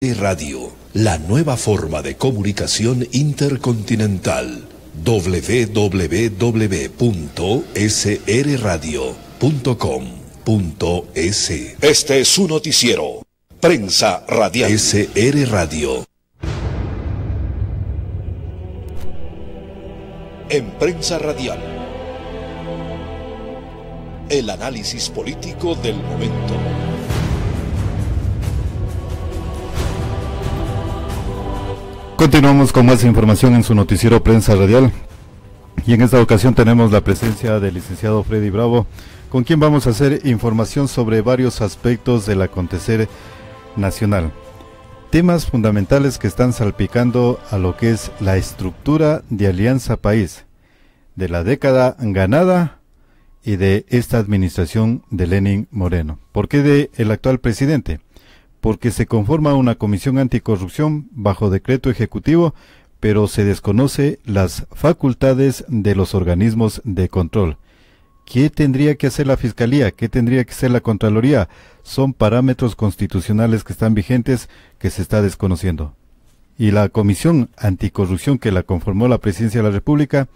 Radio, la nueva forma de comunicación intercontinental. www.srradio.com.es. Este es su noticiero. Prensa Radial. SR Radio. En Prensa Radial, el análisis político del momento. Continuamos con más información en su noticiero Prensa Radial, y en esta ocasión tenemos la presencia del licenciado Freddy Bravo, con quien vamos a hacer información sobre varios aspectos del acontecer nacional, temas fundamentales que están salpicando a lo que es la estructura de Alianza País, de la década ganada y de esta administración de Lenín Moreno. ¿Por qué de el actual presidente? Porque se conforma una comisión anticorrupción bajo decreto ejecutivo, pero se desconoce las facultades de los organismos de control. ¿Qué tendría que hacer la Fiscalía? ¿Qué tendría que hacer la Contraloría? Son parámetros constitucionales que están vigentes, que se está desconociendo. Y la comisión anticorrupción que la conformó la Presidencia de la República,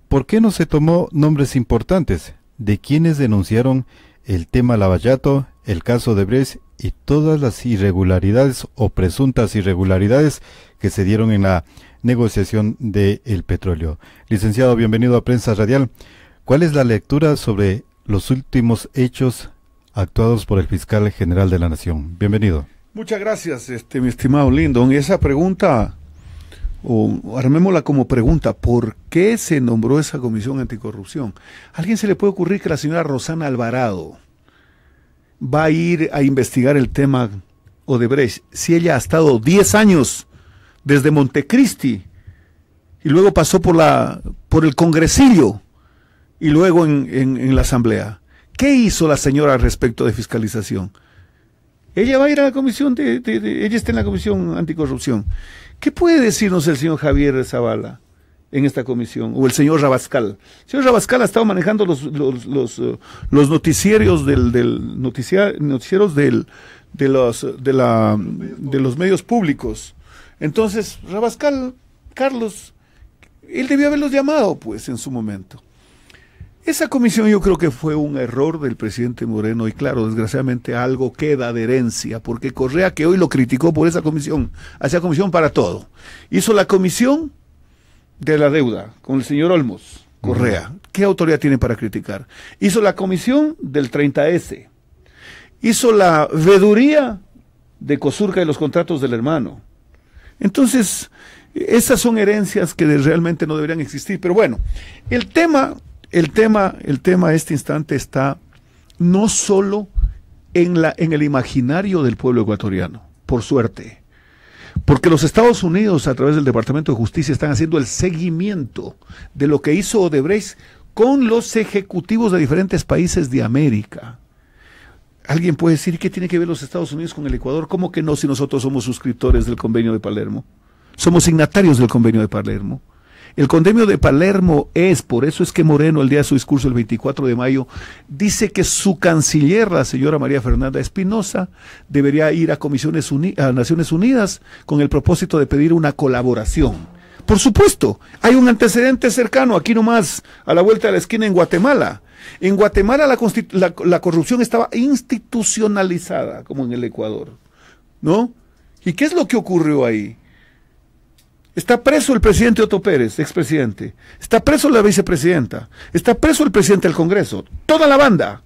¿por qué no se tomó nombres importantes de quienes denunciaron el tema Lavallato, el caso de Odebrecht y todas las irregularidades o presuntas irregularidades que se dieron en la negociación del petróleo? Licenciado, bienvenido a Prensa Radial. ¿Cuál es la lectura sobre los últimos hechos actuados por el fiscal general de la Nación? Bienvenido. Muchas gracias, mi estimado Lindon. Esa pregunta, o armémosla como pregunta, ¿por qué se nombró esa comisión anticorrupción? ¿A alguien se le puede ocurrir que la señora Rosana Alvarado va a ir a investigar el tema Odebrecht si ella ha estado 10 años desde Montecristi y luego pasó por el Congresillo y luego en la Asamblea? ¿Qué hizo la señora respecto de fiscalización? Ella va a ir a la comisión ella está en la comisión anticorrupción. ¿Qué puede decirnos el señor Javier Zavala en esta comisión? O el señor Rabascal. El señor Rabascal ha estado manejando los noticieros noticieros de los medios públicos. Entonces, Rabascal, Carlos, él debió haberlos llamado, pues, en su momento. Esa comisión yo creo que fue un error del presidente Moreno, y claro, desgraciadamente algo queda de herencia, porque Correa, que hoy lo criticó por esa comisión, hacía comisión para todo. Hizo la comisión de la deuda con el señor Olmos, Correa. ¿Qué autoridad tiene para criticar? Hizo la comisión del 30S. Hizo la veeduría de Cosurca y los contratos del hermano. Entonces, esas son herencias que realmente no deberían existir. Pero bueno, el tema a este instante está no solo en el imaginario del pueblo ecuatoriano, por suerte, porque los Estados Unidos, a través del Departamento de Justicia, están haciendo el seguimiento de lo que hizo Odebrecht con los ejecutivos de diferentes países de América. Alguien puede decir, ¿qué tiene que ver los Estados Unidos con el Ecuador? ¿Cómo que no, si nosotros somos suscriptores del Convenio de Palermo? Somos signatarios del Convenio de Palermo. El Convenio de Palermo por eso es que Moreno, el día de su discurso el 24 de mayo, dice que su canciller, la señora María Fernanda Espinosa, debería ir a Naciones Unidas con el propósito de pedir una colaboración. Por supuesto, hay un antecedente cercano, aquí nomás, a la vuelta de la esquina en Guatemala. En Guatemala la corrupción estaba institucionalizada, como en el Ecuador, ¿no? ¿Y qué es lo que ocurrió ahí? Está preso el presidente Otto Pérez, expresidente. Está preso la vicepresidenta. Está preso el presidente del Congreso. Toda la banda.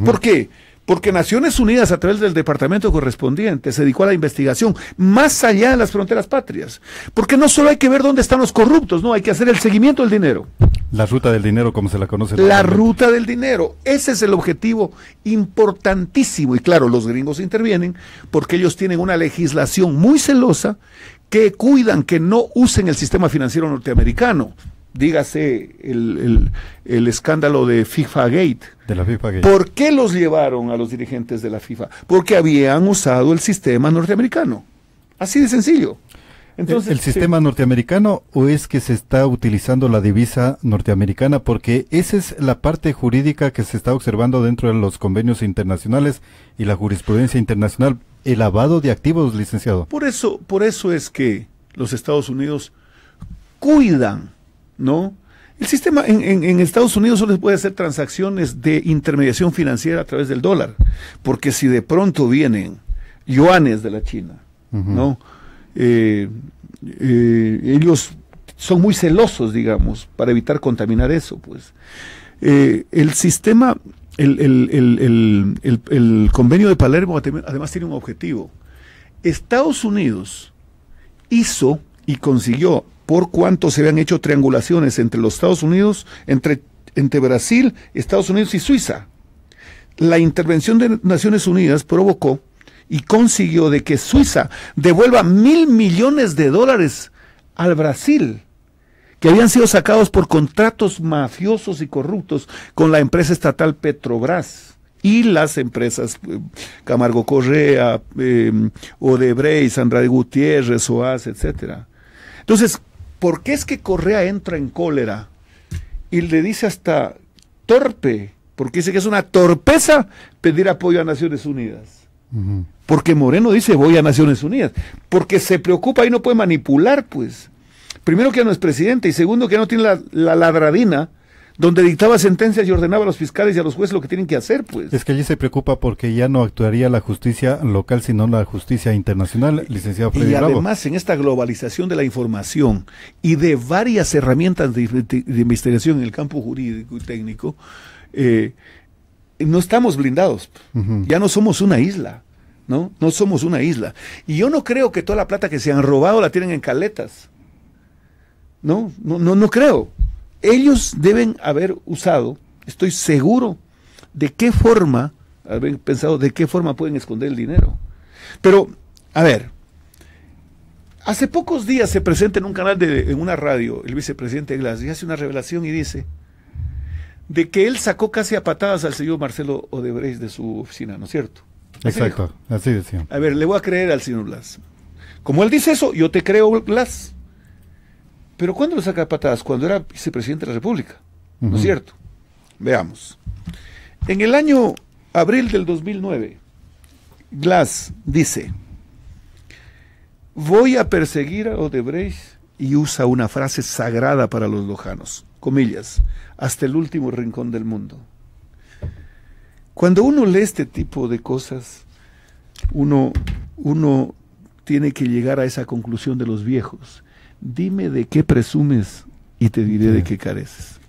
¿Por qué? Porque Naciones Unidas, a través del departamento correspondiente, se dedicó a la investigación más allá de las fronteras patrias. Porque no solo hay que ver dónde están los corruptos, no, hay que hacer el seguimiento del dinero. La ruta del dinero, como se la conoce. La ruta del dinero. Ese es el objetivo importantísimo. Y claro, los gringos intervienen porque ellos tienen una legislación muy celosa que cuidan que no usen el sistema financiero norteamericano. Dígase el escándalo de FIFA Gate. De la FIFA Gate. ¿Por qué los llevaron a los dirigentes de la FIFA? Porque habían usado el sistema norteamericano. Así de sencillo. Entonces, ¿El sistema norteamericano o es que se está utilizando la divisa norteamericana? Porque esa es la parte jurídica que se está observando dentro de los convenios internacionales y la jurisprudencia internacional. el lavado de activos, licenciado. Por eso es que los Estados Unidos cuidan, ¿no? El sistema en Estados Unidos solo se puede hacer transacciones de intermediación financiera a través del dólar, porque si de pronto vienen yuanes de la China, ¿no? Ellos son muy celosos, digamos, para evitar contaminar eso, pues. El sistema, el convenio de Palermo además tiene un objetivo. Estados Unidos hizo y consiguió, por cuanto se habían hecho triangulaciones entre los Estados Unidos, entre Brasil, Estados Unidos y Suiza. La intervención de Naciones Unidas provocó y consiguió de que Suiza devuelva $1.000 millones al Brasil, que habían sido sacados por contratos mafiosos y corruptos con la empresa estatal Petrobras y las empresas Camargo Correa, Odebrecht, Andrade Gutiérrez, OAS, etcétera. Entonces, ¿por qué es que Correa entra en cólera y le dice hasta torpe? Porque dice que es una torpeza pedir apoyo a Naciones Unidas. Porque Moreno dice voy a Naciones Unidas, porque se preocupa y no puede manipular, pues. Primero que ya no es presidente y segundo que ya no tiene la ladradina donde dictaba sentencias y ordenaba a los fiscales y a los jueces lo que tienen que hacer, pues. Es que allí se preocupa porque ya no actuaría la justicia local, sino la justicia internacional, licenciado Freddy Bravo. Y además, en esta globalización de la información y de varias herramientas de investigación en el campo jurídico y técnico, no estamos blindados. Ya no somos una isla, ¿no? No somos una isla. Y yo no creo que toda la plata que se han robado la tienen en caletas. No creo. Ellos deben haber usado, estoy seguro, de qué forma, haber pensado de qué forma pueden esconder el dinero. Pero, a ver, hace pocos días se presenta en un canal en una radio, el vicepresidente Glass, y hace una revelación y dice de que él sacó casi a patadas al señor Marcelo Odebrecht de su oficina, ¿no es cierto? Exacto, así decía. A ver, le voy a creer al señor Glass. Como él dice eso, yo te creo, Glass. Pero ¿cuándo lo saca a patadas? Cuando era vicepresidente de la República, ¿no es cierto? Veamos. En el año abril del 2009, Glass dice, voy a perseguir a Odebrecht, y usa una frase sagrada para los lojanos, comillas, hasta el último rincón del mundo. Cuando uno lee este tipo de cosas, uno tiene que llegar a esa conclusión de los viejos. Dime de qué presumes y te diré de qué careces.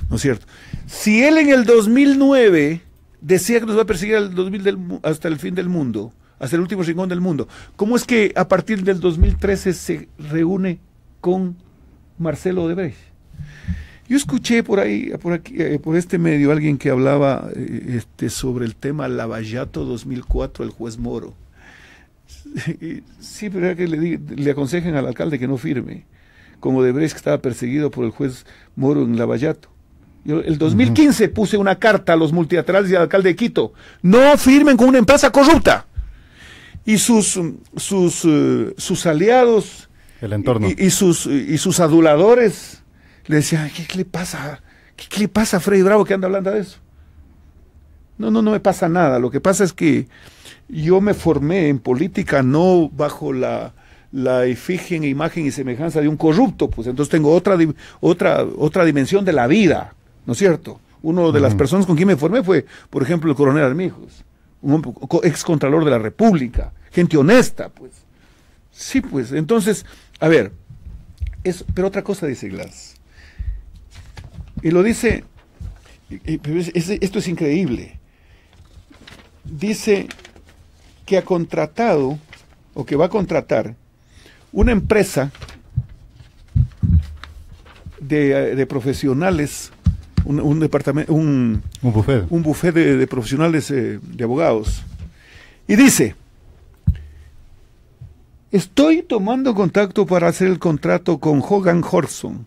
¿No es cierto? Si él en el 2009 decía que nos va a perseguir hasta el fin del mundo, hasta el último rincón del mundo, ¿cómo es que a partir del 2013 se reúne con Marcelo Odebrecht? Yo escuché por este medio, alguien que hablaba sobre el tema Lavallato 2004, el juez Moro. Sí, pero era que le aconsejen al alcalde que no firme, como Odebrecht, que estaba perseguido por el juez Moro en Lavallato. Yo el 2015 puse una carta a los multilaterales y al alcalde de Quito: no firmen con una empresa corrupta. Y sus aliados, el entorno, y sus aduladores le decían: ¿qué le pasa? ¿Qué le pasa a Freddy Bravo que anda hablando de eso? No me pasa nada. Lo que pasa es que yo me formé en política no bajo la efigie, imagen y semejanza de un corrupto, pues entonces tengo otra dimensión de la vida, ¿no es cierto? Una de las personas con quien me formé fue, por ejemplo, el coronel Armijos, un ex contralor de la República, gente honesta, pues. Sí, pues, entonces, a ver, pero otra cosa dice Glass, y lo dice, esto es increíble, dice que ha contratado, o que va a contratar, una empresa de profesionales, un buffet de profesionales de abogados, y dice: estoy tomando contacto para hacer el contrato con Hogan Horson.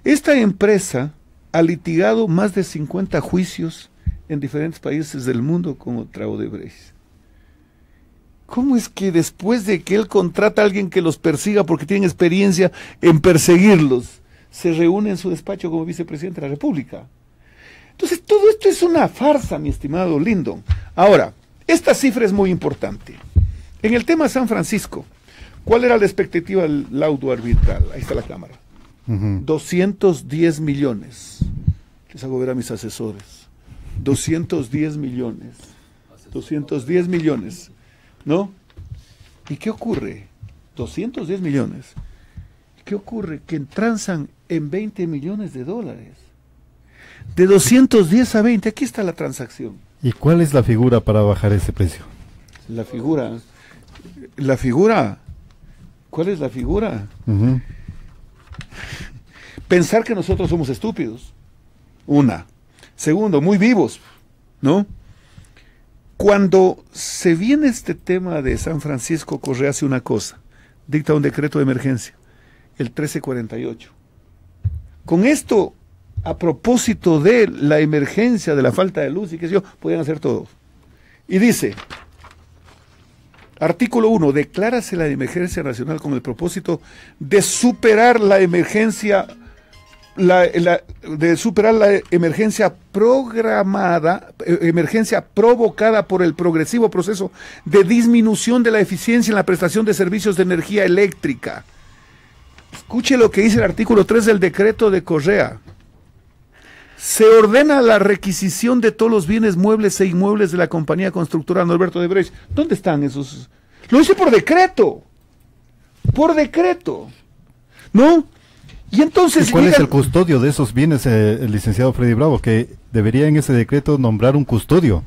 Esta empresa ha litigado más de 50 juicios en diferentes países del mundo contra Odebrecht. ¿Cómo es que después de que él contrata a alguien que los persiga porque tienen experiencia en perseguirlos, se reúne en su despacho como vicepresidente de la República? Entonces, todo esto es una farsa, mi estimado Lyndon. Ahora, esta cifra es muy importante. En el tema San Francisco, ¿cuál era la expectativa del laudo arbitral? Ahí está la cámara. 210 millones. Les hago ver a mis asesores. 210 millones. 210 millones. ¿No? ¿Y qué ocurre? 210 millones. ¿Qué ocurre? Que transan en 20 millones de dólares. De 210 a 20, aquí está la transacción. ¿Y cuál es la figura para bajar ese precio? La figura, ¿cuál es la figura? Pensar que nosotros somos estúpidos. Una. Segundo, muy vivos, ¿no? Cuando se viene este tema de San Francisco, Correa hace una cosa, dicta un decreto de emergencia, el 1348. Con esto, a propósito de la emergencia, de la falta de luz y qué sé yo, podían hacer todo. Y dice, artículo 1, declárase la emergencia nacional con el propósito de superar la emergencia programada, emergencia provocada por el progresivo proceso de disminución de la eficiencia en la prestación de servicios de energía eléctrica. Escuche lo que dice el artículo 3 del decreto de Correa. Se ordena la requisición de todos los bienes muebles e inmuebles de la compañía constructora Norberto de Brecht. ¿Dónde están esos? Lo hice por decreto. Por decreto. ¿No? Y entonces... ¿Y cuál es el custodio de esos bienes, el licenciado Freddy Bravo? Que debería en ese decreto nombrar un custodio.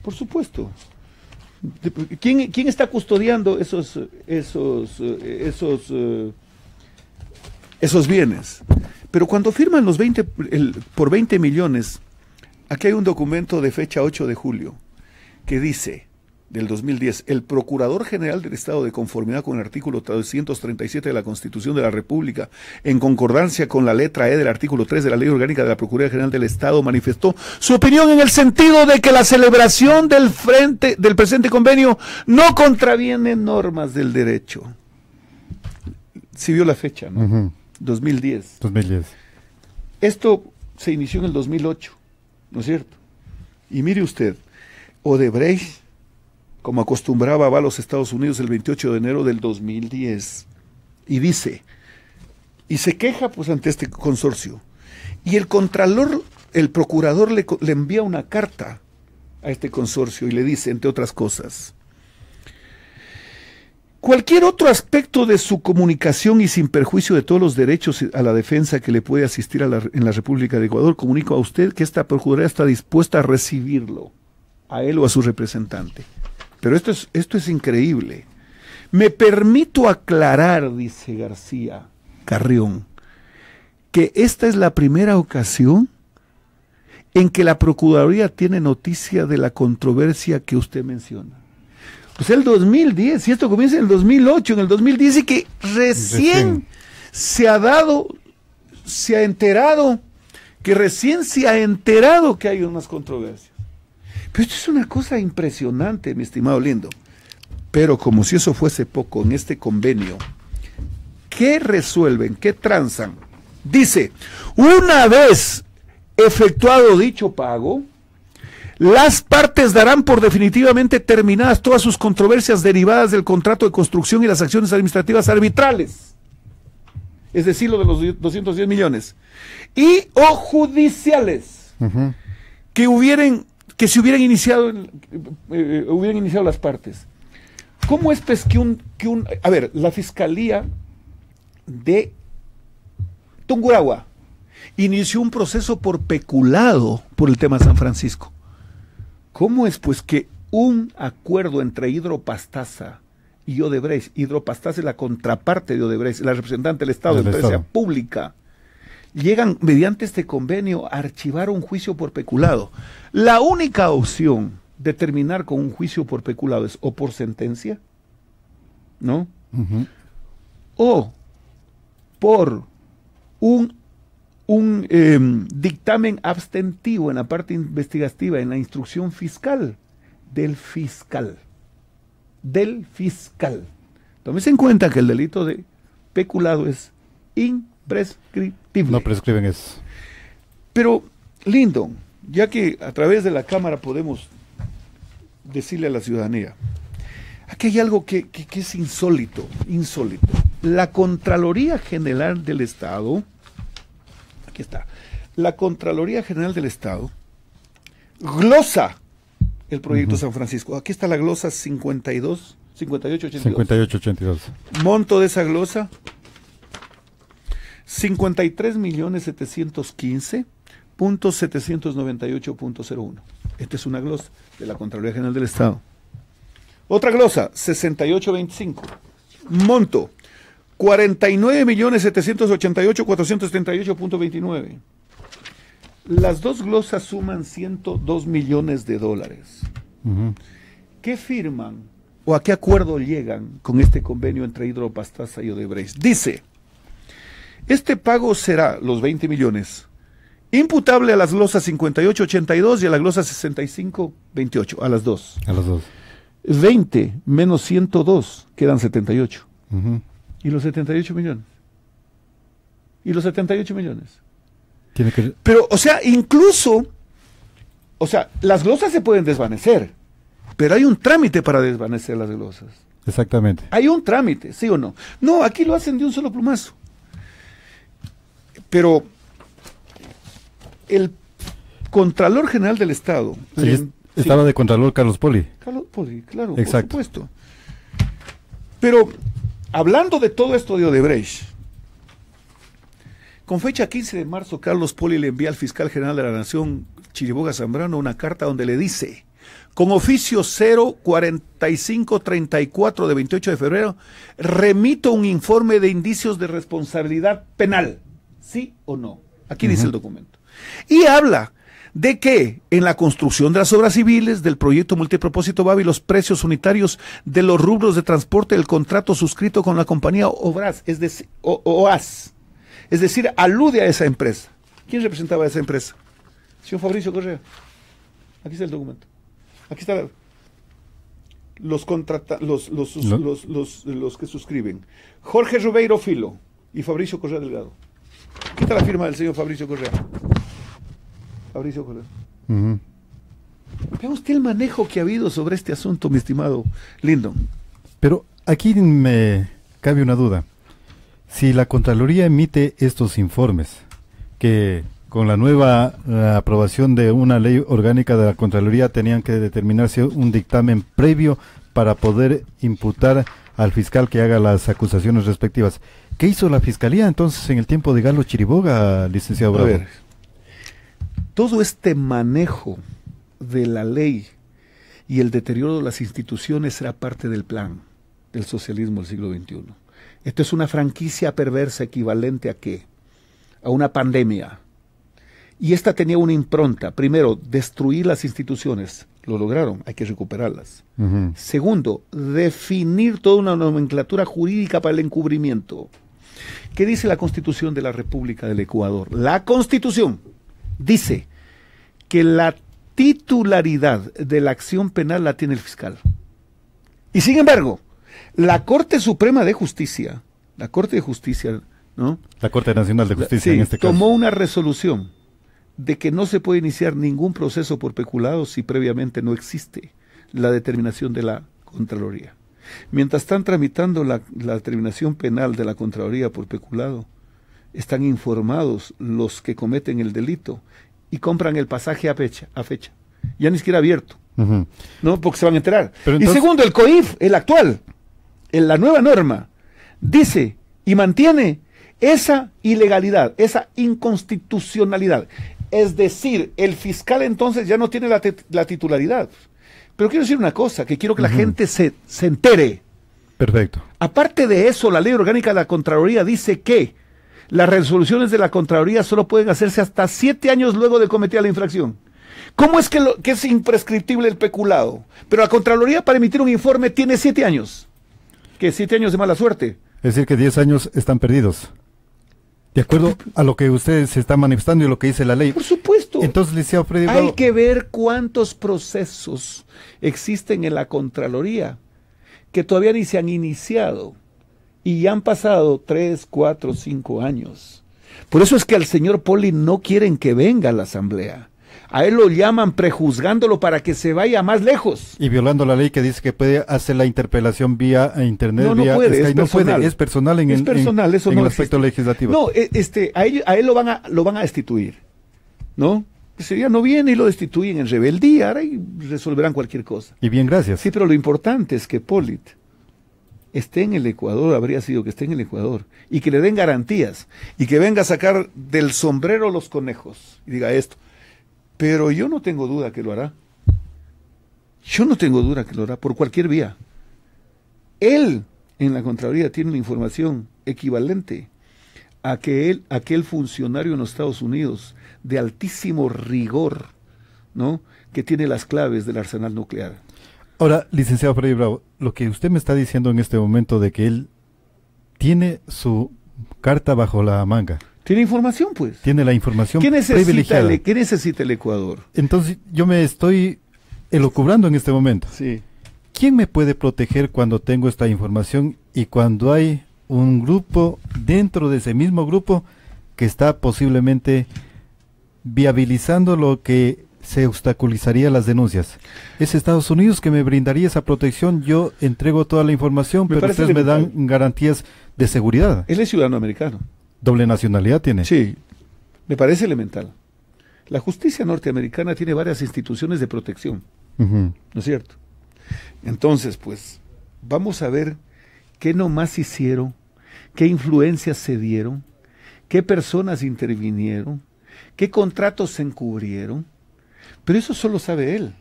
Por supuesto. ¿Quién está custodiando esos bienes? Pero cuando firman los 20, por 20 millones, aquí hay un documento de fecha 8 de julio que dice, del 2010, el Procurador General del Estado, de conformidad con el artículo 337 de la Constitución de la República, en concordancia con la letra E del artículo 3 de la Ley Orgánica de la Procuraduría General del Estado, manifestó su opinión en el sentido de que la celebración del presente convenio no contraviene normas del derecho. Si vio la fecha, ¿no? 2010. Esto se inició en el 2008, ¿no es cierto? Y mire usted, Odebrecht, como acostumbraba, va a los Estados Unidos el 28 de enero del 2010 y dice, y se queja pues ante este consorcio, y el contralor, el procurador le envía una carta a este consorcio y le dice, entre otras cosas, cualquier otro aspecto de su comunicación y sin perjuicio de todos los derechos a la defensa que le puede asistir en la República de Ecuador, comunico a usted que esta Procuraduría está dispuesta a recibirlo, a él o a su representante. Pero esto es increíble. Me permito aclarar, dice García Carrión, que esta es la primera ocasión en que la Procuraduría tiene noticia de la controversia que usted menciona. Pues el 2010, y esto comienza en el 2008, en el 2010, y que recién se ha enterado que hay unas controversias. Pero esto es una cosa impresionante, mi estimado Lindo. Pero como si eso fuese poco, en este convenio, ¿qué resuelven? ¿Qué transan? Dice, una vez efectuado dicho pago, las partes darán por definitivamente terminadas todas sus controversias derivadas del contrato de construcción y las acciones administrativas arbitrales. Es decir, lo de los 210 millones. Y o judiciales que se hubieran iniciado las partes. ¿Cómo es pues a ver, la Fiscalía de Tungurahua inició un proceso por peculado por el tema San Francisco? ¿Cómo es pues que un acuerdo entre Hidropastasa y Odebrecht, Hidropastasa es la contraparte de Odebrecht, la representante del Estado, de la empresa pública, llegan mediante este convenio a archivar un juicio por peculado? La única opción de terminar con un juicio por peculado es o por sentencia, ¿no? O por un dictamen abstentivo en la parte investigativa, en la instrucción fiscal del fiscal. Tómese en cuenta que el delito de peculado es imprescriptible. No prescriben eso. Pero, Lindo, ya que a través de la Cámara podemos decirle a la ciudadanía, Aquí hay algo que es insólito. La Contraloría General del Estado, aquí está, la Contraloría General del Estado glosa el proyecto San Francisco. Aquí está la glosa 5882. Monto de esa glosa, 53.715.798.01. Esta es una glosa de la Contraloría General del Estado. Otra glosa, 6825. Monto, 49.788.438.29. Las dos glosas suman 102 millones de dólares. ¿Qué firman o a qué acuerdo llegan con este convenio entre Hidropastasa y Odebrecht? Dice, este pago será, los 20 millones, imputable a las glosas 5882 y a la glosa 6528, a las dos. 20 menos 102 quedan 78. ¿Y los 78 millones? Tiene que... Pero, o sea, incluso, las glosas se pueden desvanecer, pero hay un trámite para desvanecer las glosas. Exactamente. Hay un trámite, ¿sí o no? No, aquí lo hacen de un solo plumazo. Pero el Contralor General del Estado... Estaba de Contralor Carlos Poli. Carlos Poli, claro, exacto. por supuesto. Pero, hablando de todo esto de Odebrecht, con fecha 15 de marzo, Carlos Poli le envía al fiscal general de la Nación, Chiriboga Zambrano, una carta donde le dice, con oficio 04534 de 28 de febrero, remito un informe de indicios de responsabilidad penal, ¿sí o no? Aquí dice el documento. Y habla de que en la construcción de las obras civiles del proyecto multipropósito Babi, los precios unitarios de los rubros de transporte del contrato suscrito con la compañía OAS, es decir, alude a esa empresa. ¿Quién representaba a esa empresa? Señor Fabricio Correa. Aquí está el documento. Aquí está los que suscriben. Jorge Rubeiro Filo y Fabricio Correa Delgado. Aquí está la firma del señor Fabricio Correa. Fabricio Correa. Vea usted el manejo que ha habido sobre este asunto, mi estimado Lyndon. Pero aquí me cabe una duda. Si la Contraloría emite estos informes, que con la nueva aprobación de una ley orgánica de la Contraloría tenían que determinarse un dictamen previo para poder imputar al fiscal que haga las acusaciones respectivas. ¿Qué hizo la Fiscalía entonces en el tiempo de Galo Chiriboga, licenciado Bravo? A ver, todo este manejo de la ley y el deterioro de las instituciones era parte del plan del socialismo del siglo XXI. Esto es una franquicia perversa equivalente a ¿qué? A una pandemia. Y esta tenía una impronta. Primero, destruir las instituciones. Lo lograron, hay que recuperarlas. Segundo, definir toda una nomenclatura jurídica para el encubrimiento. ¿Qué dice la Constitución de la República del Ecuador? La Constitución dice que la titularidad de la acción penal la tiene el fiscal. Y sin embargo, la Corte Suprema de Justicia, la Corte de Justicia, ¿no? La Corte Nacional de Justicia, sí, en este caso, tomó una resolución de que no se puede iniciar ningún proceso por peculado si previamente no existe la determinación de la Contraloría. Mientras están tramitando la determinación penal de la Contraloría por peculado, están informados los que cometen el delito y compran el pasaje a fecha, ya ni siquiera abierto, ¿no? Porque se van a enterar. Pero entonces... Y segundo, el COIF, el actual, en la nueva norma, dice y mantiene esa ilegalidad, esa inconstitucionalidad. Es decir, el fiscal entonces ya no tiene la titularidad. Pero quiero decir una cosa, que quiero que la gente se entere. Perfecto. Aparte de eso, la ley orgánica de la Contraloría dice que las resoluciones de la Contraloría solo pueden hacerse hasta 7 años luego de cometida la infracción. ¿Cómo es que es imprescriptible el peculado? Pero la Contraloría para emitir un informe tiene 7 años. ¿Qué? 7 años de mala suerte. Es decir, que 10 años están perdidos. De acuerdo a lo que usted se está manifestando y lo que dice la ley. Por supuesto. Entonces, licenciado Freddy Hay Bravo, que ver cuántos procesos existen en la Contraloría que todavía ni se han iniciado y ya han pasado 3, 4, 5 años. Por eso es que al señor Poli no quieren que venga a la Asamblea, A él lo llaman prejuzgándolo para que se vaya más lejos. Y violando la ley que dice que puede hacer la interpelación vía internet, No vía puede, Skype. es No personal. puede, es personal en Es personal, eso en no el aspecto existe. legislativo. No, a él lo van a destituir, ¿no? Ese día no viene y lo destituyen en rebeldía, ahora y resolverán cualquier cosa. Y bien, gracias. Sí, pero lo importante es que Pollitt esté en el Ecuador, habría sido que esté en el Ecuador, y que le den garantías, y que venga a sacar del sombrero los conejos, y diga esto. Pero yo no tengo duda que lo hará. Yo no tengo duda que lo hará, por cualquier vía. Él, en la Contraloría, tiene una información equivalente a que aquel funcionario en los Estados Unidos, de altísimo rigor, ¿no?, que tiene las claves del arsenal nuclear. Ahora, licenciado Freddy Bravo, lo que usted me está diciendo en este momento de que él tiene su carta bajo la manga. Tiene información, pues. Tiene la información ¿Qué privilegiada. ¿Qué necesita el Ecuador? Entonces, yo me estoy elucubrando en este momento. Sí. ¿Quién me puede proteger cuando tengo esta información y cuando hay un grupo dentro de ese mismo grupo que está posiblemente viabilizando lo que se obstaculizaría las denuncias? Es Estados Unidos que me brindaría esa protección. Yo entrego toda la información, pero ustedes me dan garantías de seguridad. Él es ciudadano americano. ¿Doble nacionalidad tiene? Sí, me parece elemental. La justicia norteamericana tiene varias instituciones de protección, Ujú. ¿no es cierto? Entonces, pues, vamos a ver qué nomás hicieron, qué influencias se dieron, qué personas intervinieron, qué contratos se encubrieron, pero eso solo sabe él.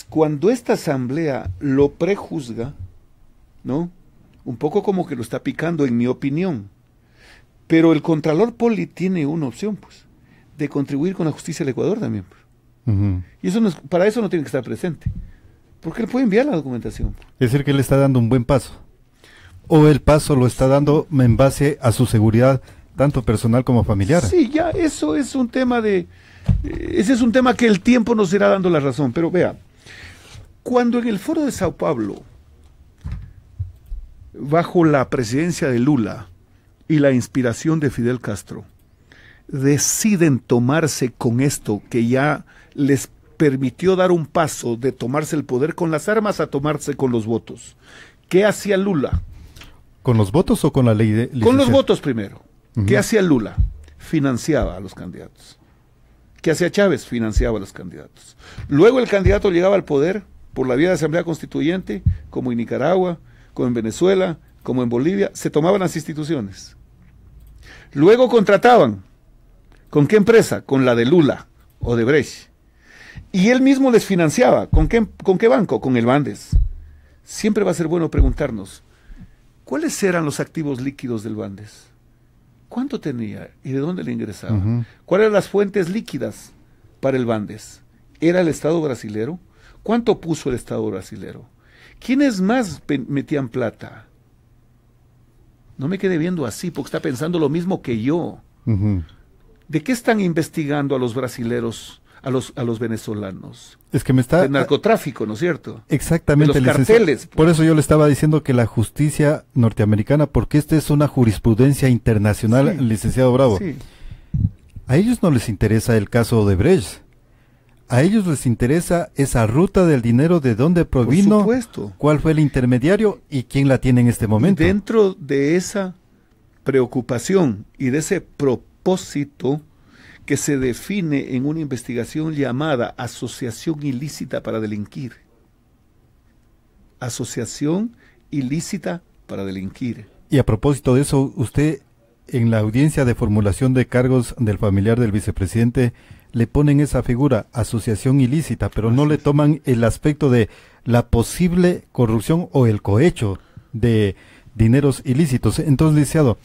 Cuando esta asamblea lo prejuzga, ¿no?, un poco como que lo está picando, en mi opinión. Pero el Contralor Pollitt tiene una opción, pues, de contribuir con la justicia del Ecuador también, pues. Ujú. Y eso para eso no tiene que estar presente, porque él puede enviar la documentación. Es decir, que él está dando un buen paso. O el paso lo está dando en base a su seguridad, tanto personal como familiar. Sí, ya, eso es un tema ese es un tema que el tiempo nos irá dando la razón. Pero vea, cuando en el Foro de Sao Paulo, bajo la presidencia de Lula y la inspiración de Fidel Castro, deciden tomarse con esto que ya les permitió dar un paso de tomarse el poder con las armas a tomarse con los votos. ¿Qué hacía Lula? ¿Con los votos o con la ley de licencia? Con los votos primero. Ujú. ¿Qué hacía Lula? Financiaba a los candidatos. ¿Qué hacía Chávez? Financiaba a los candidatos. Luego el candidato llegaba al poder por la vía de asamblea constituyente, como en Nicaragua, como en Venezuela, como en Bolivia, se tomaban las instituciones. Luego contrataban. ¿Con qué empresa? Con la de Lula, Odebrecht. Y él mismo les financiaba. ¿Con qué banco? Con el Bandes. Siempre va a ser bueno preguntarnos, ¿cuáles eran los activos líquidos del Bandes? ¿Cuánto tenía y de dónde le ingresaba? Ujú. ¿Cuáles eran las fuentes líquidas para el Bandes? ¿Era el Estado brasilero? ¿Cuánto puso el Estado brasilero? ¿Quiénes más metían plata? No me quede viendo así, porque está pensando lo mismo que yo. Ujú. ¿De qué están investigando a los brasileros, a los venezolanos? Es que me está... Del narcotráfico, ¿no es cierto? Exactamente, de los licenciado. carteles. Por eso yo le estaba diciendo que la justicia norteamericana, porque esta es una jurisprudencia internacional, Sí. licenciado Bravo, Sí. a ellos no les interesa el caso de Brecht. A ellos les interesa esa ruta del dinero, de dónde provino, supuesto. cuál fue el intermediario y quién la tiene en este momento. Dentro de esa preocupación y de ese propósito que se define en una investigación llamada asociación ilícita para delinquir. Asociación ilícita para delinquir. Y a propósito de eso, usted en la audiencia de formulación de cargos del familiar del vicepresidente le ponen esa figura, asociación ilícita, pero no le toman el aspecto de la posible corrupción o el cohecho de dineros ilícitos. Entonces, licenciado,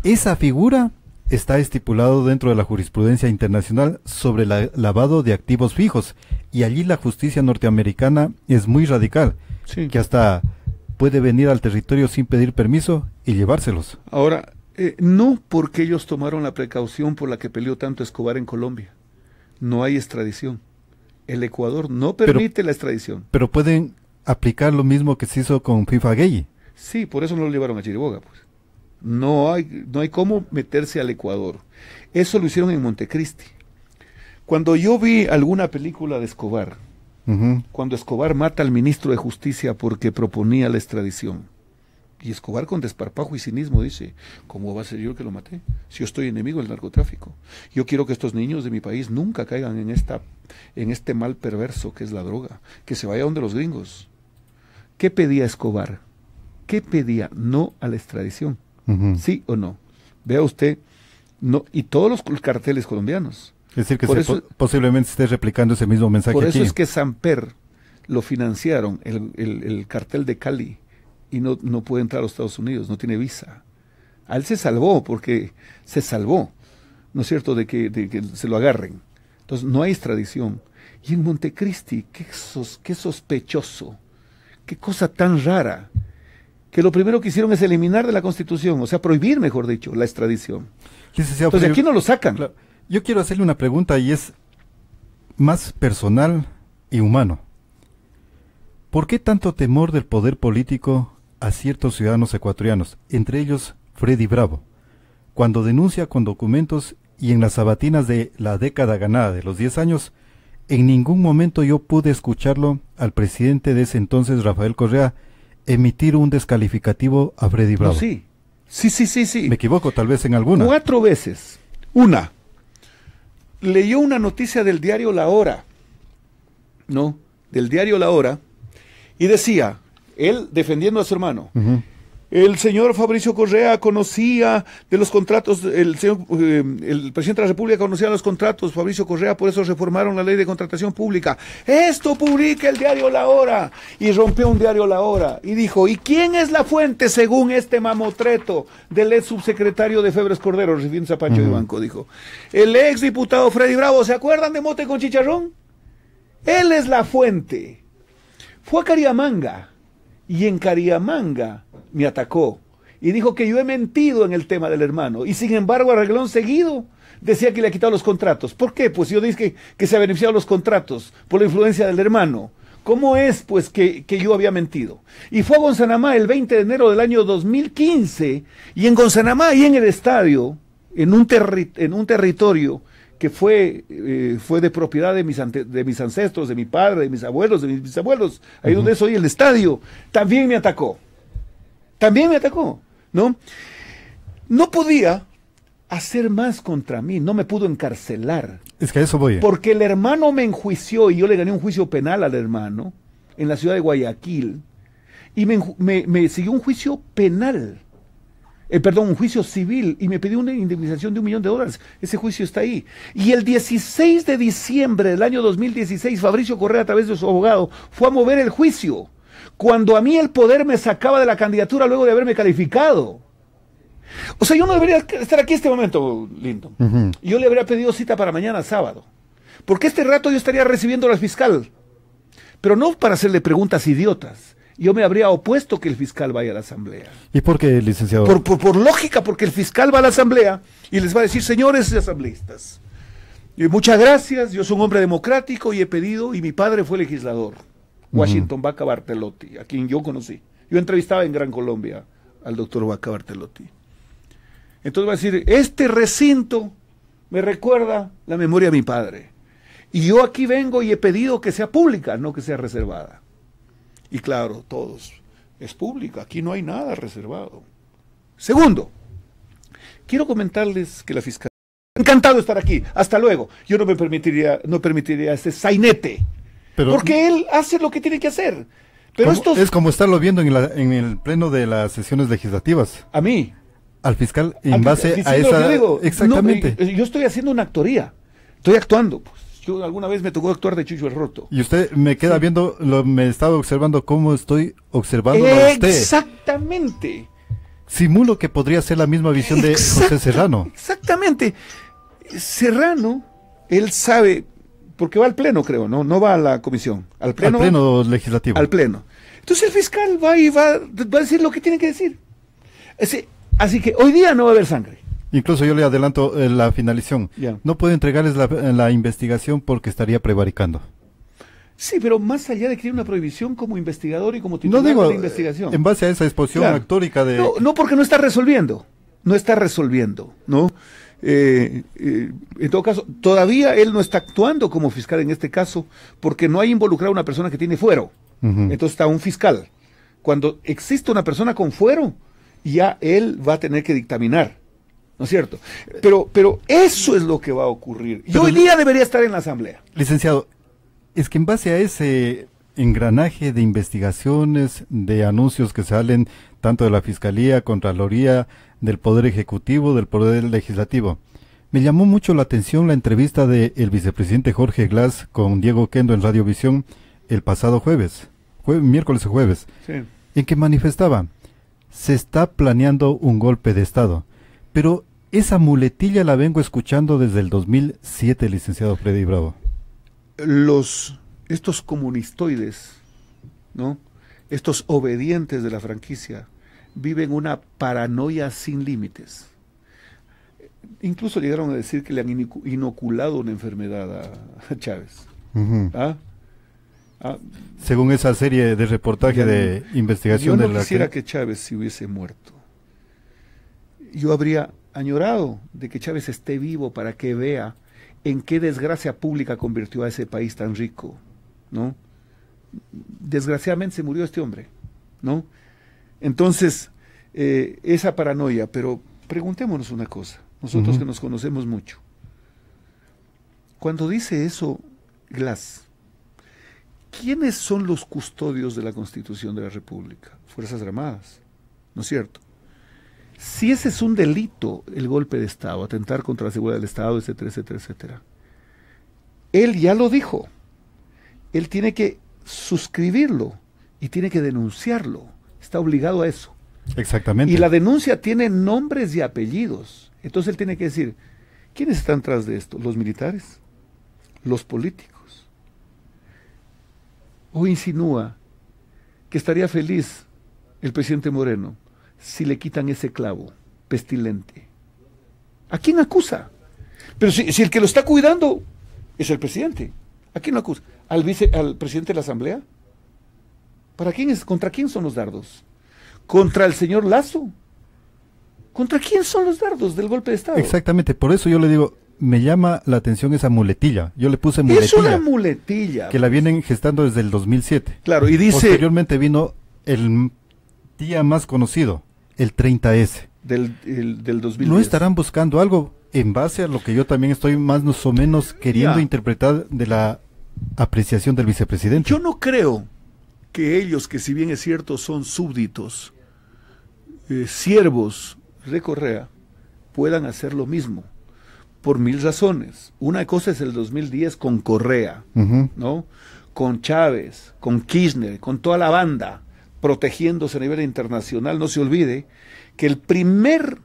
esa figura está estipulado dentro de la jurisprudencia internacional sobre el lavado de activos fijos, y allí la justicia norteamericana es muy radical, Sí. que hasta puede venir al territorio sin pedir permiso y llevárselos. Ahora, no porque ellos tomaron la precaución por la que peleó tanto Escobar en Colombia. No hay extradición. El Ecuador no permite la extradición. Pero pueden aplicar lo mismo que se hizo con FIFA Gay. Sí, por eso no lo llevaron a Chiriboga, pues. No hay cómo meterse al Ecuador. Eso lo hicieron en Montecristi. Cuando yo vi alguna película de Escobar, cuando Escobar mata al ministro de Justicia porque proponía la extradición, y Escobar con desparpajo y cinismo dice, ¿cómo va a ser yo el que lo maté? Si yo estoy enemigo del narcotráfico. Yo quiero que estos niños de mi país nunca caigan en este mal perverso que es la droga, que se vaya donde los gringos. ¿Qué pedía Escobar? ¿Qué pedía? No a la extradición. ¿Sí o no? Vea usted, no, y todos los carteles colombianos. Es decir, que posiblemente esté replicando ese mismo mensaje por eso aquí. es que Samper lo financiaron, el cartel de Cali, y no puede entrar a los Estados Unidos, no tiene visa. A él se salvó, porque se salvó, ¿no es cierto?, de que se lo agarren. Entonces no hay extradición. Y en Montecristi, qué sospechoso, qué cosa tan rara, que lo primero que hicieron es eliminar de la Constitución, o sea, prohibir, mejor dicho, la extradición. Licenciado, entonces aquí no lo sacan. Claro, yo quiero hacerle una pregunta y es más personal y humano. ¿Por qué tanto temor del poder político a ciertos ciudadanos ecuatorianos, entre ellos Freddy Bravo, cuando denuncia con documentos y en las sabatinas de la década ganada de los 10 años, en ningún momento yo pude escucharlo al presidente de ese entonces, Rafael Correa, emitir un descalificativo a Freddy Bravo? No, sí. Me equivoco tal vez en alguna. 4 veces. Una, leyó una noticia del diario La Hora, ¿no? Del diario La Hora, y decía, él defendiendo a su hermano, el señor Fabricio Correa conocía de los contratos, el presidente de la República conocía los contratos, Fabricio Correa, por eso reformaron la ley de contratación pública. Esto publica el diario La Hora, y rompió un diario La Hora, y dijo, ¿y quién es la fuente según este mamotreto del ex subsecretario de Febres Cordero, refiriéndose a Pancho Vivanco? Dijo, el ex diputado Freddy Bravo, ¿se acuerdan de Mote con Chicharrón? Él es la fuente. Fue a Cariamanga, y en Cariamanga me atacó y dijo que yo he mentido en el tema del hermano, y sin embargo a reglón seguido decía que le ha quitado los contratos. ¿Por qué? Pues yo dije que se ha beneficiado los contratos por la influencia del hermano. ¿Cómo es pues que yo había mentido? Y fue a Gonzanamá el 20 de enero del año 2015, y en Gonzanamá y en el estadio, en un territorio que fue de propiedad de mis ancestros, de mi padre, de mis abuelos, ahí donde es hoy el estadio, también me atacó, ¿no? No podía hacer más contra mí, no me pudo encarcelar. Es que a eso voy. Porque el hermano me enjuició, y yo le gané un juicio penal al hermano, en la ciudad de Guayaquil, y me siguió un juicio penal. Un juicio civil, y me pidió una indemnización de $1 millón. Ese juicio está ahí. Y el 16 de diciembre del año 2016, Fabricio Correa, a través de su abogado, fue a mover el juicio, cuando a mí el poder me sacaba de la candidatura luego de haberme calificado. O sea, yo no debería estar aquí en este momento, Lindo. Yo le habría pedido cita para mañana sábado, porque este rato yo estaría recibiendo al fiscal, pero no para hacerle preguntas idiotas. Yo me habría opuesto que el fiscal vaya a la asamblea. ¿Y por qué, licenciado? Por lógica, porque el fiscal va a la asamblea y les va a decir, señores asambleístas, muchas gracias, yo soy un hombre democrático y he pedido, y mi padre fue legislador, Washington Vaca Bartelotti, a quien yo conocí. Yo entrevistaba en Gran Colombia al doctor Vaca Bartelotti. Entonces va a decir, este recinto me recuerda la memoria de mi padre. Y yo aquí vengo y he pedido que sea pública, no que sea reservada. Y claro, todos, es pública, aquí no hay nada reservado. Segundo, quiero comentarles que la fiscalía, encantado de estar aquí, hasta luego. Yo no permitiría ese sainete, porque él hace lo que tiene que hacer. Pero es como estarlo viendo en el pleno de las sesiones legislativas. A mí. Al fiscal, en base a esa... Digo, exactamente. No, yo estoy haciendo una actoría, estoy actuando, pues. Yo alguna vez me tocó actuar de Chucho el Roto. Y usted me queda viendo, me estaba observando cómo estoy observando a usted. Exactamente. Simulo que podría ser la misma visión de José Serrano. Exactamente. Serrano, él sabe, porque va al pleno, creo, no va a la comisión. Al pleno legislativo. Al pleno. Entonces el fiscal va a decir lo que tiene que decir. Así que hoy día no va a haber sangre. Incluso yo le adelanto la finalización. No puedo entregarles la investigación porque estaría prevaricando. Sí, pero más allá de que tiene una prohibición como investigador y como titular de la investigación. En base a esa exposición actórica de... No, porque no está resolviendo, ¿no? En todo caso, todavía él no está actuando como fiscal en este caso, porque no hay involucrado a una persona que tiene fuero. Entonces está un fiscal. Cuando existe una persona con fuero, ya él va a tener que dictaminar, ¿no es cierto? Pero eso es lo que va a ocurrir. Y hoy día debería estar en la Asamblea. Licenciado, es que en base a ese engranaje de investigaciones, de anuncios que salen tanto de la Fiscalía, Contraloría, del Poder Ejecutivo, del Poder Legislativo, me llamó mucho la atención la entrevista del vicepresidente Jorge Glass con Diego Kendo en Radiovisión el pasado miércoles o jueves, Sí. en que manifestaba: se está planeando un golpe de Estado, pero esa muletilla la vengo escuchando desde el 2007, licenciado Freddy Bravo. Estos comunistoides, ¿no? Estos obedientes de la franquicia viven una paranoia sin límites. Incluso llegaron a decir que le han inoculado una enfermedad a Chávez. ¿Ah? Según esa serie de reportaje de investigación yo de no la quisiera que Chávez se hubiese muerto. Yo habría añorado de que Chávez esté vivo para que vea en qué desgracia pública convirtió a ese país tan rico, ¿no? Desgraciadamente se murió este hombre, ¿no? Entonces, esa paranoia, pero preguntémonos una cosa, nosotros que nos conocemos mucho. Cuando dice eso Glass, ¿quiénes son los custodios de la Constitución de la República? Fuerzas Armadas, ¿no es cierto? Si ese es un delito, el golpe de Estado, atentar contra la seguridad del Estado, etcétera, etcétera, etcétera. Él ya lo dijo. Él tiene que suscribirlo y tiene que denunciarlo. Está obligado a eso. Exactamente. Y la denuncia tiene nombres y apellidos. Entonces él tiene que decir, ¿quiénes están tras de esto? ¿Los militares? ¿Los políticos? O insinúa que estaría feliz el presidente Moreno si le quitan ese clavo pestilente. ¿A quién acusa? Pero si el que lo está cuidando es el presidente, ¿a quién lo acusa? ¿Al presidente de la Asamblea? ¿Contra quién son los dardos? ¿Contra el señor Lazo? ¿Contra quién son los dardos del golpe de Estado? Exactamente, por eso yo le digo, me llama la atención esa muletilla. Yo le puse muletilla. Es una muletilla. Que la vienen gestando desde el 2007. Claro, y dice... Posteriormente vino el día más conocido, el 30S. Del 2010. ¿No estarán buscando algo en base a lo que yo también estoy más o menos queriendo interpretar de la apreciación del vicepresidente? Yo no creo que ellos, que si bien es cierto son súbditos, siervos de Correa, puedan hacer lo mismo, por 1000 razones. Una cosa es el 2010 con Correa, ¿no? Con Chávez, con Kirchner, con toda la banda, protegiéndose a nivel internacional. No se olvide que el primer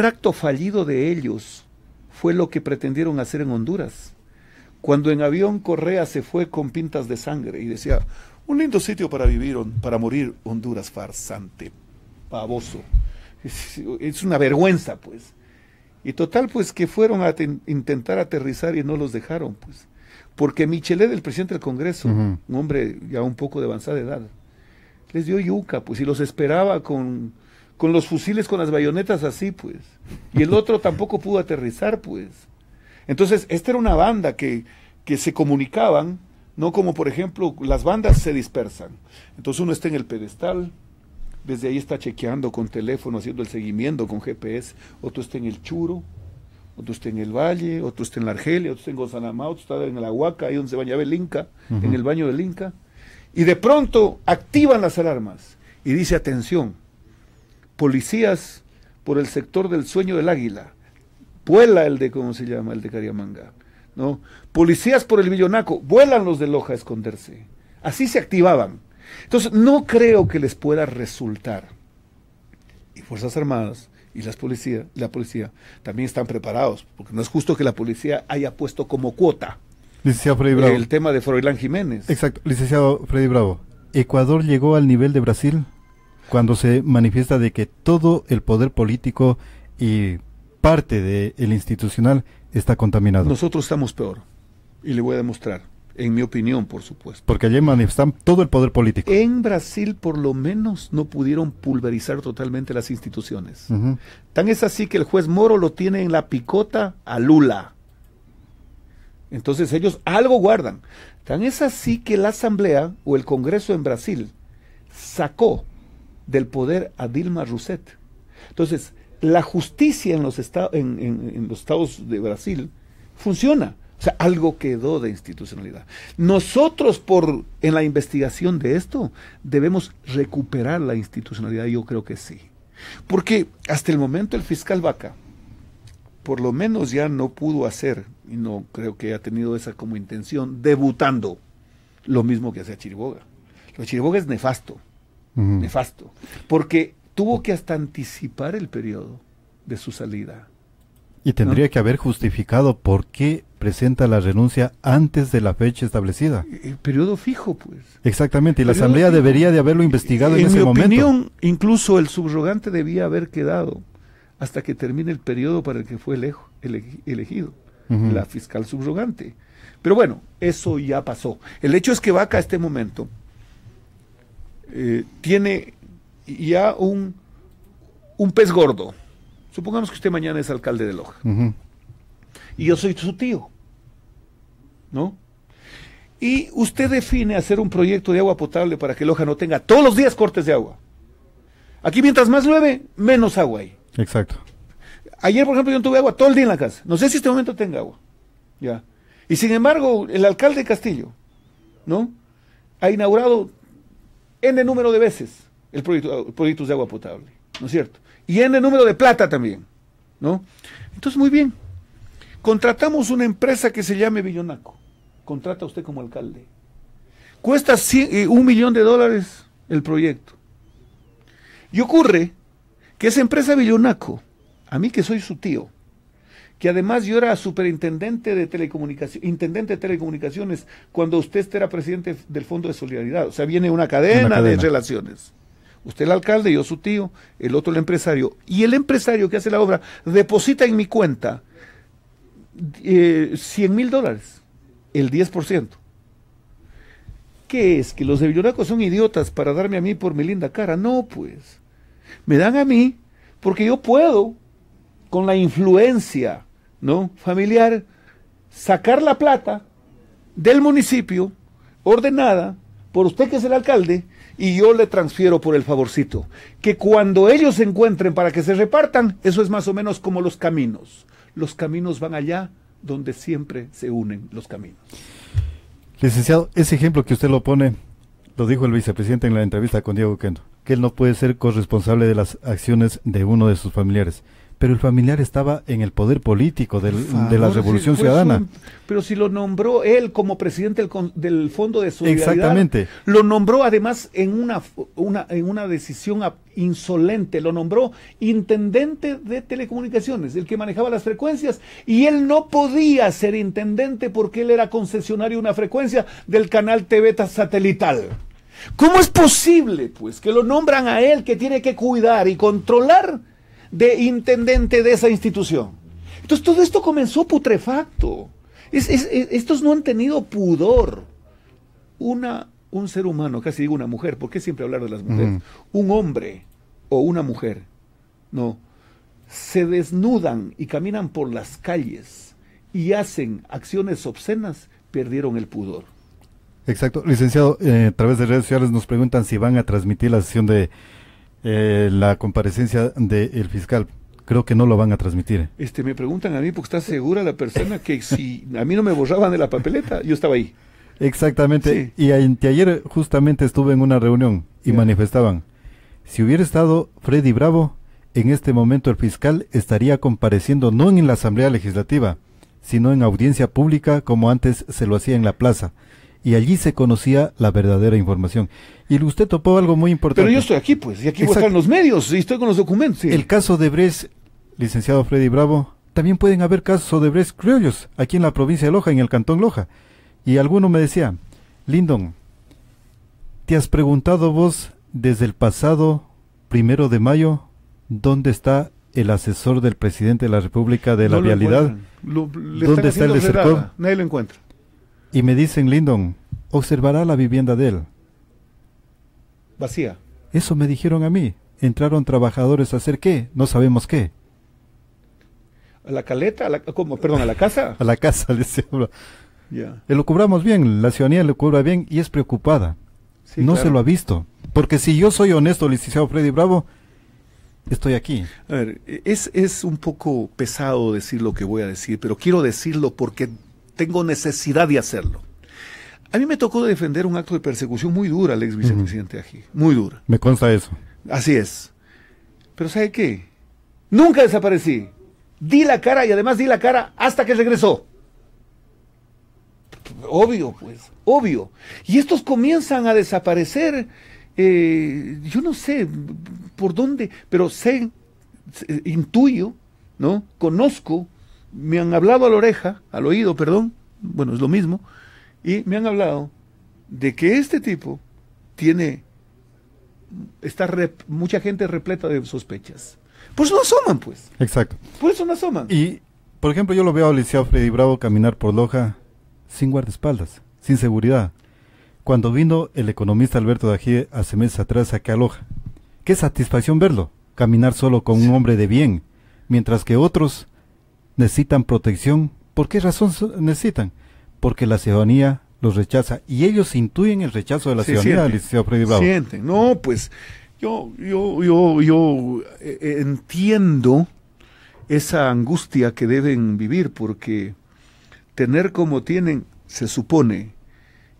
acto fallido de ellos fue lo que pretendieron hacer en Honduras. Cuando en avión Correa se fue con pintas de sangre y decía, un lindo sitio para vivir, para morir, Honduras, farsante, baboso. Es una vergüenza, pues. Y total, pues, que fueron a intentar aterrizar y no los dejaron, pues. Porque Michelet, el presidente del Congreso, un hombre ya un poco de avanzada edad, les dio yuca, pues, y los esperaba con los fusiles, con las bayonetas así, pues. Y el otro tampoco pudo aterrizar, pues. Entonces, esta era una banda que se comunicaban, no como, por ejemplo, las bandas se dispersan. Entonces uno está en el pedestal, desde ahí está chequeando con teléfono, haciendo el seguimiento con GPS, otro está en el Churo, otro está en el Valle, otro está en la Argelia, otro está en Gonzanamá, otro está en la Huaca, ahí donde se bañaba el Inca, en el baño del Inca, y de pronto activan las alarmas y dice, atención, policías por el sector del Sueño del Águila, vuela el de, ¿cómo se llama? El de Cariamanga, ¿no? Policías por el Villonaco, vuelan los de Loja a esconderse. Así se activaban. Entonces, no creo que les pueda resultar. Y Fuerzas Armadas y la policía también están preparados, porque no es justo que la policía haya puesto como cuota Licenciado Freddy Bravo. El tema de Froilán Jiménez. Exacto, licenciado Freddy Bravo. ¿Ecuador llegó al nivel de Brasil cuando se manifiesta de que todo el poder político y parte del institucional está contaminado? Nosotros estamos peor, y le voy a demostrar. en mi opinión, por supuesto. Porque allí manifestan todo el poder político. En Brasil, por lo menos, no pudieron pulverizar totalmente las instituciones. Tan es así que el juez Moro lo tiene en la picota a Lula. Entonces ellos algo guardan. Tan es así que la Asamblea o el Congreso en Brasil sacó del poder a Dilma Rousseff. Entonces, la justicia en los estados de Brasil funciona. O sea, algo quedó de institucionalidad. Nosotros, en la investigación de esto, debemos recuperar la institucionalidad. Yo creo que sí. Porque hasta el momento el fiscal Vaca, por lo menos ya no pudo hacer, y no creo que haya tenido esa como intención, debutando lo mismo que hacía Chiriboga. Lo de Chiriboga es nefasto, nefasto, porque tuvo que hasta anticipar el periodo de su salida. Y tendría que haber justificado por qué presenta la renuncia antes de la fecha establecida. El periodo fijo, pues. Exactamente, y la Asamblea debería de haberlo investigado en ese momento. En mi opinión, incluso el subrogante debía haber quedado hasta que termine el periodo para el que fue elegido, la fiscal subrogante. Pero bueno, eso ya pasó. El hecho es que Vaca a este momento tiene ya un pez gordo. Supongamos que usted mañana es alcalde de Loja. Y yo soy su tío, ¿no? Y usted define hacer un proyecto de agua potable para que Loja no tenga todos los días cortes de agua. Aquí mientras más llueve, menos agua hay. Exacto. Ayer, por ejemplo, yo no tuve agua todo el día en la casa. No sé si este momento tenga agua. Ya. Y sin embargo, el alcalde de Castillo, ¿no?, ha inaugurado N número de veces el proyectos de agua potable, ¿no es cierto? Y N número de plata también, ¿no? Entonces, muy bien. Contratamos una empresa que se llame Villonaco. Contrata usted como alcalde. Cuesta $1 millón el proyecto. Y ocurre que esa empresa Villonaco, a mí que soy su tío, que además yo era superintendente de intendente de telecomunicaciones cuando usted era presidente del Fondo de Solidaridad. O sea, viene una cadena de relaciones. Usted el alcalde, yo su tío, el otro el empresario. Y el empresario que hace la obra deposita en mi cuenta $100,000, el 10%. ¿Qué es? ¿Que los de Villonaco son idiotas para darme a mí por mi linda cara? No, pues. Me dan a mí porque yo puedo, con la influencia, ¿no?, familiar, sacar la plata del municipio ordenada por usted que es el alcalde y yo le transfiero por el favorcito. Que cuando ellos se encuentren para que se repartan, eso es más o menos como los caminos. Los caminos van allá donde siempre se unen los caminos. Licenciado, ese ejemplo que usted lo pone, lo dijo el vicepresidente en la entrevista con Diego Kendo, que él no puede ser corresponsable de las acciones de uno de sus familiares. Pero el familiar estaba en el poder político de la Revolución Ciudadana. Pero si lo nombró él como presidente del Fondo de Solidaridad. Exactamente. Lo nombró además en una decisión insolente. Lo nombró intendente de telecomunicaciones, el que manejaba las frecuencias. Y él no podía ser intendente porque él era concesionario de una frecuencia del canal TV satelital. ¿Cómo es posible, pues, que lo nombran a él, que tiene que cuidar y controlar de intendente de esa institución? Entonces todo esto comenzó putrefacto. Estos no han tenido pudor. Un ser humano, casi digo una mujer, ¿por qué siempre hablar de las mujeres? Un hombre o una mujer, no, se desnudan y caminan por las calles y hacen acciones obscenas, perdieron el pudor. Exacto. Licenciado, a través de redes sociales nos preguntan si van a transmitir la sesión de la comparecencia del fiscal. Creo que no lo van a transmitir. Me preguntan a mí porque está segura la persona que si a mí no me borraban de la papeleta, yo estaba ahí. Exactamente. Sí. Y anteayer justamente estuve en una reunión y manifestaban, si hubiera estado Freddy Bravo, en este momento el fiscal estaría compareciendo no en la Asamblea Legislativa, sino en audiencia pública como antes se lo hacía en la plaza. Y allí se conocía la verdadera información. Y usted topó algo muy importante. Pero yo estoy aquí, pues, y aquí voy a estar en los medios, y estoy con los documentos. Sí. El caso de Odebrecht, licenciado Freddy Bravo, también pueden haber casos Odebrecht criollos, aquí en la provincia de Loja, en el cantón Loja. Y alguno me decía, Lindon, ¿te has preguntado vos desde el pasado 1 de mayo dónde está el asesor del presidente de la República de la vialidad? ¿Dónde está el de Cercó? Nadie lo encuentra. Y me dicen, Lindon, observará la vivienda de él. Vacía. Eso me dijeron a mí. Entraron trabajadores a hacer qué, no sabemos qué. ¿A la caleta? ¿Cómo? Perdón, ¿a la casa? A la casa, le decía. Ya. Lo cobramos bien, la ciudadanía lo cobra bien y es preocupada. Sí, no claro. se lo ha visto. Porque si yo soy honesto, licenciado Freddy Bravo, estoy aquí. A ver, es un poco pesado decir lo que voy a decir, pero quiero decirlo porque tengo necesidad de hacerlo. A mí me tocó defender un acto de persecución muy dura al ex vicepresidente Ají, muy dura. Me consta eso. Así es. Pero ¿sabe qué? Nunca desaparecí. Di la cara y además di la cara hasta que regresó. Obvio, pues, obvio. Y estos comienzan a desaparecer, yo no sé por dónde, pero intuyo, ¿no? Conozco, me han hablado a la oreja, al oído, perdón, bueno, es lo mismo, y me han hablado de que este tipo mucha gente repleta de sospechas. Por eso no asoman, pues. Exacto. Por eso no asoman. Y, por ejemplo, yo lo veo al licenciado Freddy Bravo caminar por Loja sin guardaespaldas, sin seguridad. Cuando vino el economista Alberto Dají hace meses atrás acá a Loja, qué satisfacción verlo, caminar solo con un hombre de bien, mientras que otros necesitan protección. ¿Por qué razón necesitan? Porque la ciudadanía los rechaza y ellos intuyen el rechazo de la ciudadanía, licenciado Freddy Bravo. Sienten, no, pues yo entiendo esa angustia que deben vivir, porque tener como tienen, se supone,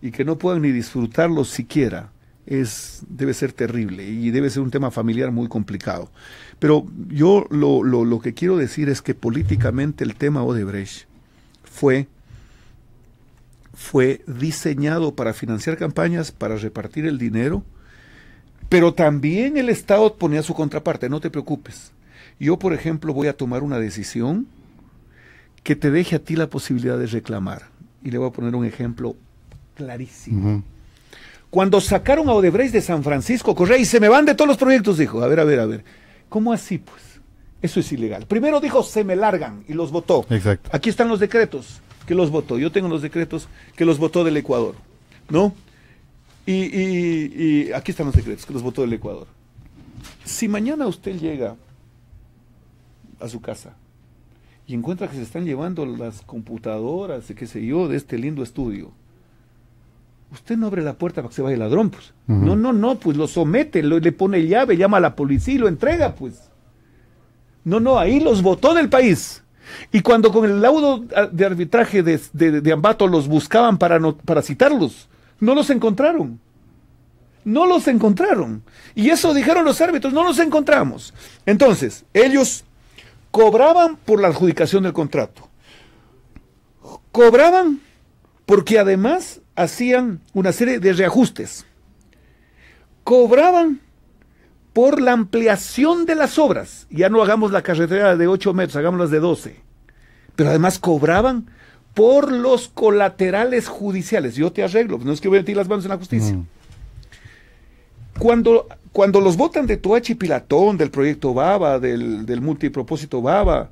y que no puedan ni disfrutarlo siquiera, debe ser terrible y debe ser un tema familiar muy complicado. Pero yo lo que quiero decir es que políticamente el tema Odebrecht fue diseñado para financiar campañas, para repartir el dinero, pero también el Estado ponía su contraparte, no te preocupes. Yo, por ejemplo, voy a tomar una decisión que te deje a ti la posibilidad de reclamar. Y le voy a poner un ejemplo clarísimo. Cuando sacaron a Odebrecht de San Francisco, Correa, y se me van de todos los proyectos, dijo, a ver, ¿cómo así pues? Eso es ilegal. Primero dijo, se me largan, y los votó. Exacto. Aquí están los decretos que los votó. Yo tengo los decretos que los votó del Ecuador, ¿no? Y aquí están los decretos que los votó del Ecuador. Si mañana usted llega a su casa y encuentra que se están llevando las computadoras, qué sé yo, de este lindo estudio, usted no abre la puerta para que se vaya el ladrón, pues. No, pues lo somete, le pone llave, llama a la policía y lo entrega, pues. No, ahí los votó del país. Y cuando con el laudo de arbitraje de Ambato los buscaban para citarlos, no los encontraron. No los encontraron. Y eso dijeron los árbitros, no los encontramos. Entonces, ellos cobraban por la adjudicación del contrato. Cobraban porque además hacían una serie de reajustes. Cobraban por la ampliación de las obras. Ya no hagamos la carretera de 8 metros, hagámoslas de 12. Pero además cobraban por los colaterales judiciales. Yo te arreglo, no es que voy a meter las manos en la justicia. Cuando los votan de Toachi Pilatón, del proyecto Baba, del multipropósito Baba,